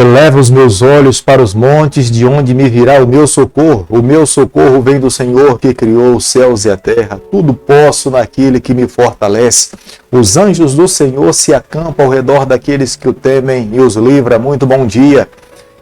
Eleva os meus olhos para os montes, de onde me virá o meu socorro. O meu socorro vem do Senhor, que criou os céus e a terra. Tudo posso naquele que me fortalece. Os anjos do Senhor se acampam ao redor daqueles que o temem e os livra. Muito bom dia.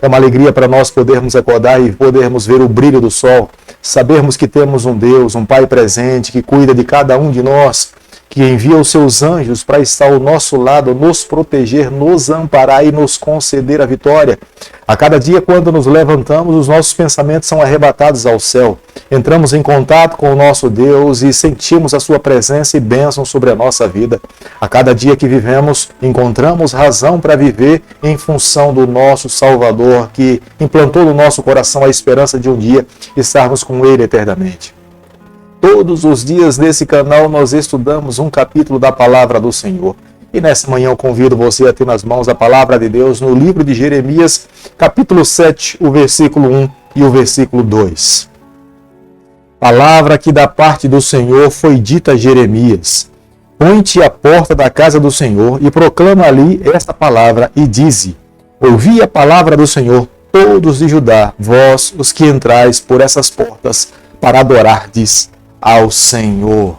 É uma alegria para nós podermos acordar e podermos ver o brilho do sol. Sabermos que temos um Deus, um Pai presente, que cuida de cada um de nós, que envia os seus anjos para estar ao nosso lado, nos proteger, nos amparar e nos conceder a vitória. A cada dia, quando nos levantamos, os nossos pensamentos são arrebatados ao céu. Entramos em contato com o nosso Deus e sentimos a sua presença e bênção sobre a nossa vida. A cada dia que vivemos, encontramos razão para viver em função do nosso Salvador, que implantou no nosso coração a esperança de um dia estarmos com Ele eternamente. Todos os dias nesse canal nós estudamos um capítulo da Palavra do Senhor. E nessa manhã eu convido você a ter nas mãos a Palavra de Deus no livro de Jeremias, capítulo 7, o versículo 1 e o versículo 2. Palavra que da parte do Senhor foi dita a Jeremias: põe-te à porta da casa do Senhor e proclama ali esta palavra e dize: ouvi a palavra do Senhor, todos de Judá, vós os que entrais por essas portas, para adorardes ao Senhor.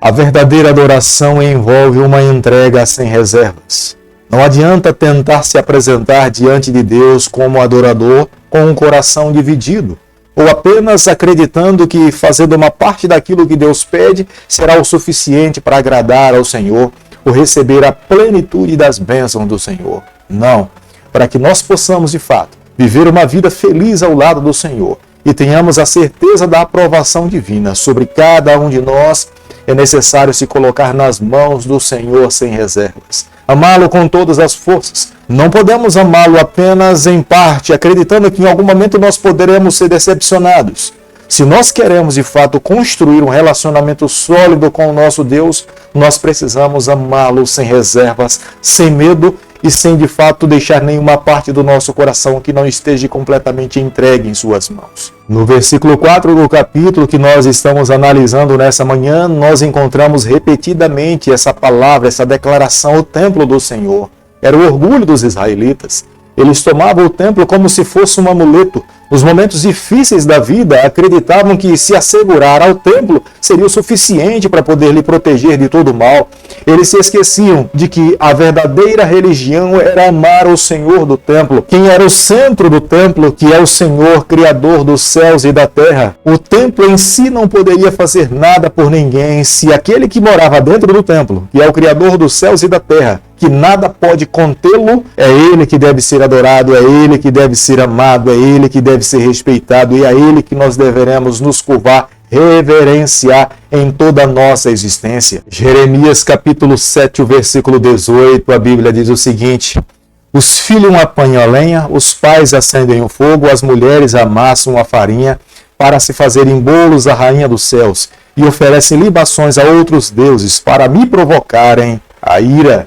A verdadeira adoração envolve uma entrega sem reservas. Não adianta tentar se apresentar diante de Deus como adorador com um coração dividido, ou apenas acreditando que fazendo uma parte daquilo que Deus pede será o suficiente para agradar ao Senhor ou receber a plenitude das bênçãos do Senhor. Não, para que nós possamos de fato viver uma vida feliz ao lado do Senhor e tenhamos a certeza da aprovação divina sobre cada um de nós, é necessário se colocar nas mãos do Senhor sem reservas. Amá-lo com todas as forças. Não podemos amá-lo apenas em parte, acreditando que em algum momento nós poderemos ser decepcionados. Se nós queremos de fato construir um relacionamento sólido com o nosso Deus, nós precisamos amá-lo sem reservas, sem medo e sem de fato deixar nenhuma parte do nosso coração que não esteja completamente entregue em suas mãos. No versículo 4 do capítulo que nós estamos analisando nessa manhã, nós encontramos repetidamente essa palavra, essa declaração: o templo do Senhor. Era o orgulho dos israelitas. Eles tomavam o templo como se fosse um amuleto. Nos momentos difíceis da vida, acreditavam que se assegurar ao templo seria o suficiente para poder lhe proteger de todo o mal. Eles se esqueciam de que a verdadeira religião era amar o Senhor do templo, quem era o centro do templo, que é o Senhor, Criador dos céus e da terra. O templo em si não poderia fazer nada por ninguém se aquele que morava dentro do templo, que é o Criador dos céus e da terra, que nada pode contê-lo, é Ele que deve ser adorado, é Ele que deve ser amado, é Ele que deve ser respeitado e é a Ele que nós deveremos nos curvar, reverenciar em toda a nossa existência. Jeremias capítulo 7, o versículo 18, a Bíblia diz o seguinte: os filhos apanham a lenha, os pais acendem o fogo, as mulheres amassam a farinha para se fazerem bolos à rainha dos céus e oferecem libações a outros deuses para me provocarem a ira.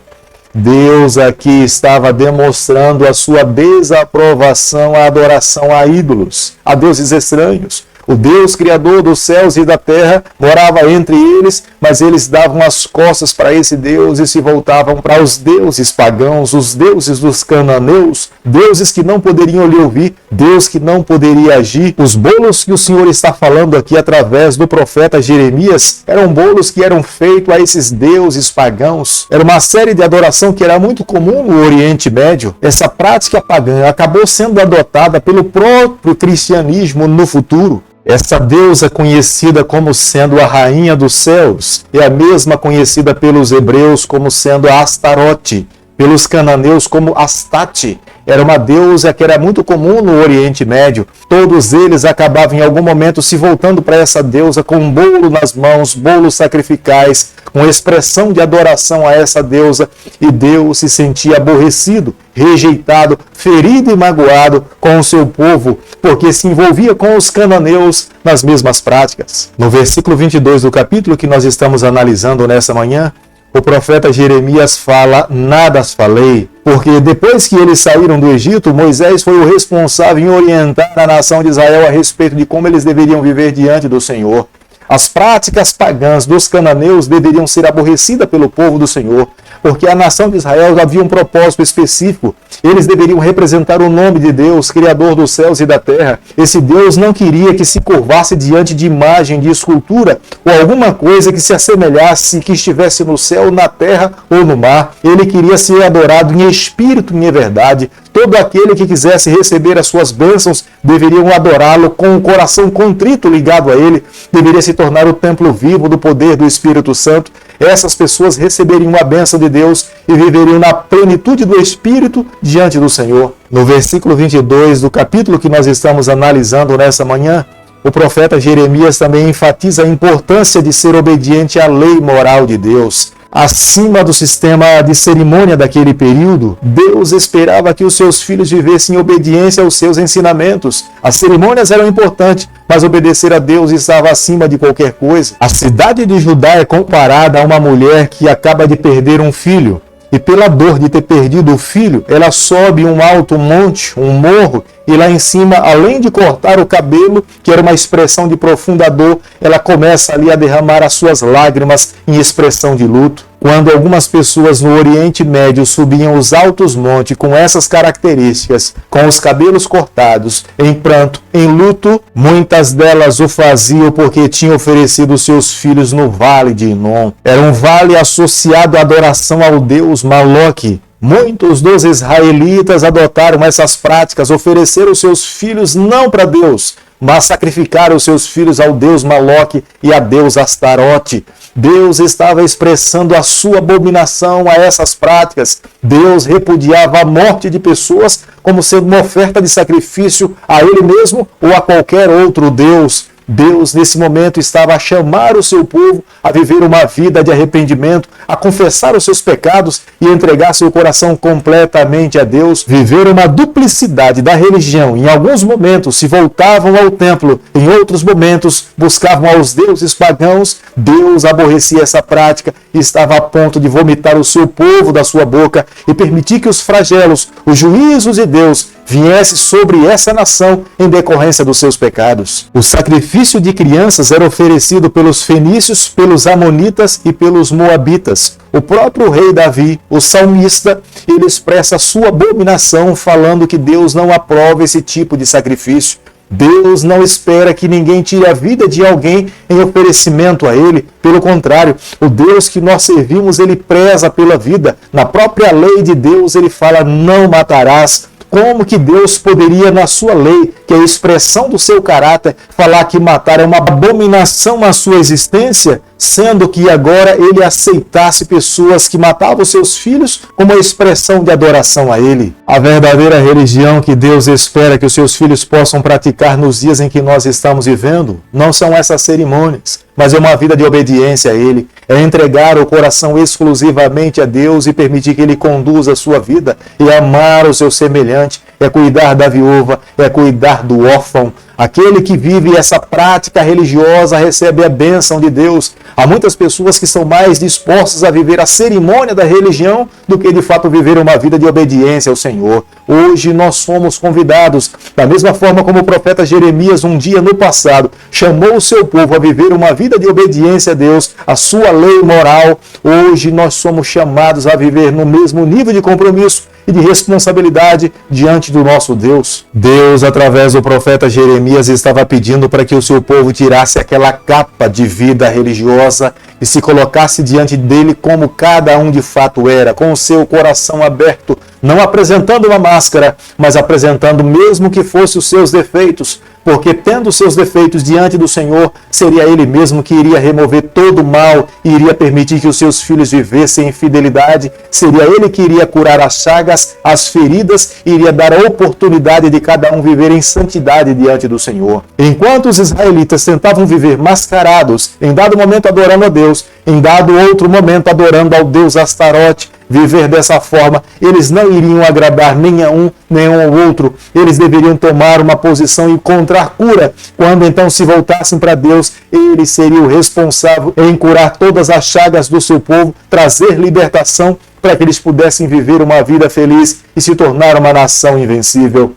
Deus aqui estava demonstrando a sua desaprovação à adoração a ídolos, a deuses estranhos. O Deus Criador dos céus e da terra morava entre eles, mas eles davam as costas para esse Deus e se voltavam para os deuses pagãos, os deuses dos cananeus, deuses que não poderiam lhe ouvir, Deus que não poderia agir. Os bolos que o Senhor está falando aqui através do profeta Jeremias eram bolos que eram feitos a esses deuses pagãos. Era uma série de adoração que era muito comum no Oriente Médio. Essa prática pagã acabou sendo adotada pelo próprio cristianismo no futuro. Essa deusa conhecida como sendo a rainha dos céus é a mesma conhecida pelos hebreus como sendo a Astarote, pelos cananeus como Astarte. Era uma deusa que era muito comum no Oriente Médio. Todos eles acabavam em algum momento se voltando para essa deusa com um bolo nas mãos, bolos sacrificais, com expressão de adoração a essa deusa. E Deus se sentia aborrecido, rejeitado, ferido e magoado com o seu povo, porque se envolvia com os cananeus nas mesmas práticas. No versículo 22 do capítulo que nós estamos analisando nessa manhã, o profeta Jeremias fala: nada as falei, porque depois que eles saíram do Egito, Moisés foi o responsável em orientar a nação de Israel a respeito de como eles deveriam viver diante do Senhor. As práticas pagãs dos cananeus deveriam ser aborrecidas pelo povo do Senhor, porque a nação de Israel havia um propósito específico. Eles deveriam representar o nome de Deus, Criador dos céus e da terra. Esse Deus não queria que se curvasse diante de imagem, de escultura, ou alguma coisa que se assemelhasse, que estivesse no céu, na terra ou no mar. Ele queria ser adorado em espírito e em verdade. Todo aquele que quisesse receber as suas bênçãos deveriam adorá-lo com o coração contrito ligado a ele. Deveria se tornar o templo vivo do poder do Espírito Santo. Essas pessoas receberiam a bênção de Deus e viveriam na plenitude do Espírito diante do Senhor. No versículo 22 do capítulo que nós estamos analisando nessa manhã, o profeta Jeremias também enfatiza a importância de ser obediente à lei moral de Deus. Acima do sistema de cerimônia daquele período, Deus esperava que os seus filhos vivessem em obediência aos seus ensinamentos. As cerimônias eram importantes, mas obedecer a Deus estava acima de qualquer coisa. A cidade de Judá é comparada a uma mulher que acaba de perder um filho. E pela dor de ter perdido o filho, ela sobe um alto monte, um morro, e lá em cima, além de cortar o cabelo, que era uma expressão de profunda dor, ela começa ali a derramar as suas lágrimas em expressão de luto. Quando algumas pessoas no Oriente Médio subiam os altos montes com essas características, com os cabelos cortados, em pranto, em luto, muitas delas o faziam porque tinham oferecido seus filhos no vale de Inom. Era um vale associado à adoração ao deus Moloque. Muitos dos israelitas adotaram essas práticas, ofereceram seus filhos não para Deus, mas sacrificaram seus filhos ao deus Moloque e a deus Astarote. Deus estava expressando a sua abominação a essas práticas. Deus repudiava a morte de pessoas como sendo uma oferta de sacrifício a Ele mesmo ou a qualquer outro Deus. Deus, nesse momento, estava a chamar o seu povo a viver uma vida de arrependimento, a confessar os seus pecados e entregar seu coração completamente a Deus. Viver uma duplicidade da religião. Em alguns momentos se voltavam ao templo, em outros momentos buscavam aos deuses pagãos. Deus aborrecia essa prática e estava a ponto de vomitar o seu povo da sua boca e permitir que os flagelos, os juízos de Deus, viesse sobre essa nação em decorrência dos seus pecados. O sacrifício de crianças era oferecido pelos fenícios, pelos amonitas e pelos moabitas. O próprio rei Davi, o salmista, ele expressa sua abominação falando que Deus não aprova esse tipo de sacrifício. Deus não espera que ninguém tire a vida de alguém em oferecimento a Ele. Pelo contrário, o Deus que nós servimos, Ele preza pela vida. Na própria lei de Deus, Ele fala, não matarás. Como que Deus poderia, na sua lei, que é a expressão do seu caráter, falar que matar é uma abominação à sua existência, sendo que agora ele aceitasse pessoas que matavam seus filhos como uma expressão de adoração a ele? A verdadeira religião que Deus espera que os seus filhos possam praticar nos dias em que nós estamos vivendo não são essas cerimônias, mas é uma vida de obediência a Ele, é entregar o coração exclusivamente a Deus e permitir que Ele conduza a sua vida e amar o seu semelhante, é cuidar da viúva, é cuidar do órfão. Aquele que vive essa prática religiosa recebe a bênção de Deus. Há muitas pessoas que são mais dispostas a viver a cerimônia da religião do que de fato viver uma vida de obediência ao Senhor. Hoje nós somos convidados, da mesma forma como o profeta Jeremias um dia no passado chamou o seu povo a viver uma vida de obediência a Deus, a sua lei moral. Hoje nós somos chamados a viver no mesmo nível de compromisso e de responsabilidade diante do nosso Deus. Deus, através do profeta Jeremias, estava pedindo para que o seu povo tirasse aquela capa de vida religiosa e se colocasse diante dele como cada um de fato era, com o seu coração aberto, não apresentando uma máscara, mas apresentando mesmo que fossem os seus defeitos, porque tendo seus defeitos diante do Senhor, seria Ele mesmo que iria remover todo o mal e iria permitir que os seus filhos vivessem em fidelidade, seria Ele que iria curar as chagas, as feridas, e iria dar a oportunidade de cada um viver em santidade diante do Senhor. Enquanto os israelitas tentavam viver mascarados, em dado momento adorando a Deus, em dado outro momento adorando ao Deus Astarote, viver dessa forma, eles não iriam agradar nem a um, nem ao outro. Eles deveriam tomar uma posição e encontrar cura. Quando então se voltassem para Deus, Ele seria o responsável em curar todas as chagas do seu povo, trazer libertação para que eles pudessem viver uma vida feliz e se tornar uma nação invencível.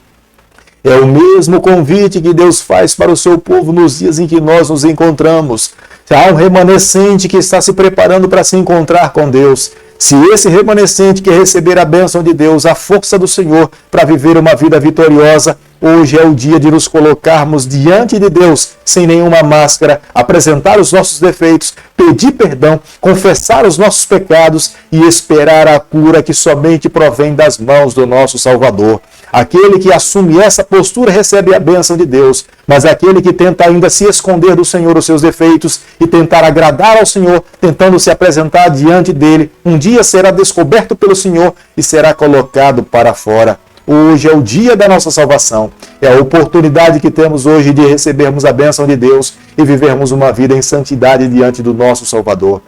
É o mesmo convite que Deus faz para o seu povo nos dias em que nós nos encontramos. Há um remanescente que está se preparando para se encontrar com Deus. Se esse remanescente quer receber a bênção de Deus, a força do Senhor para viver uma vida vitoriosa, hoje é o dia de nos colocarmos diante de Deus, sem nenhuma máscara, apresentar os nossos defeitos, pedir perdão, confessar os nossos pecados e esperar a cura que somente provém das mãos do nosso Salvador. Aquele que assume essa postura recebe a bênção de Deus, mas aquele que tenta ainda se esconder do Senhor os seus defeitos e tentar agradar ao Senhor, tentando se apresentar diante dele, um dia será descoberto pelo Senhor e será colocado para fora. Hoje é o dia da nossa salvação. É a oportunidade que temos hoje de recebermos a bênção de Deus e vivermos uma vida em santidade diante do nosso Salvador.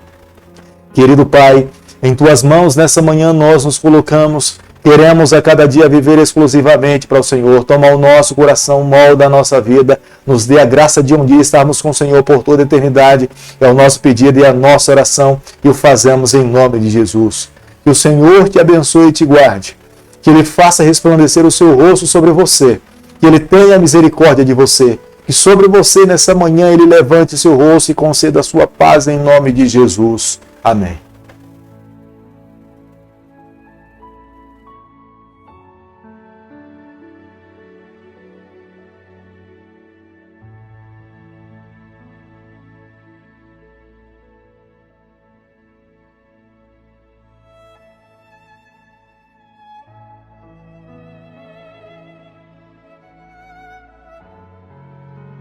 Querido Pai, em Tuas mãos nessa manhã nós nos colocamos. Queremos a cada dia viver exclusivamente para o Senhor. Toma o nosso coração, molda a nossa vida. Nos dê a graça de um dia estarmos com o Senhor por toda a eternidade. É o nosso pedido e a nossa oração. E o fazemos em nome de Jesus. Que o Senhor te abençoe e te guarde. Que Ele faça resplandecer o seu rosto sobre você. Que Ele tenha misericórdia de você. Que sobre você nessa manhã Ele levante seu rosto e conceda a sua paz em nome de Jesus. Amém.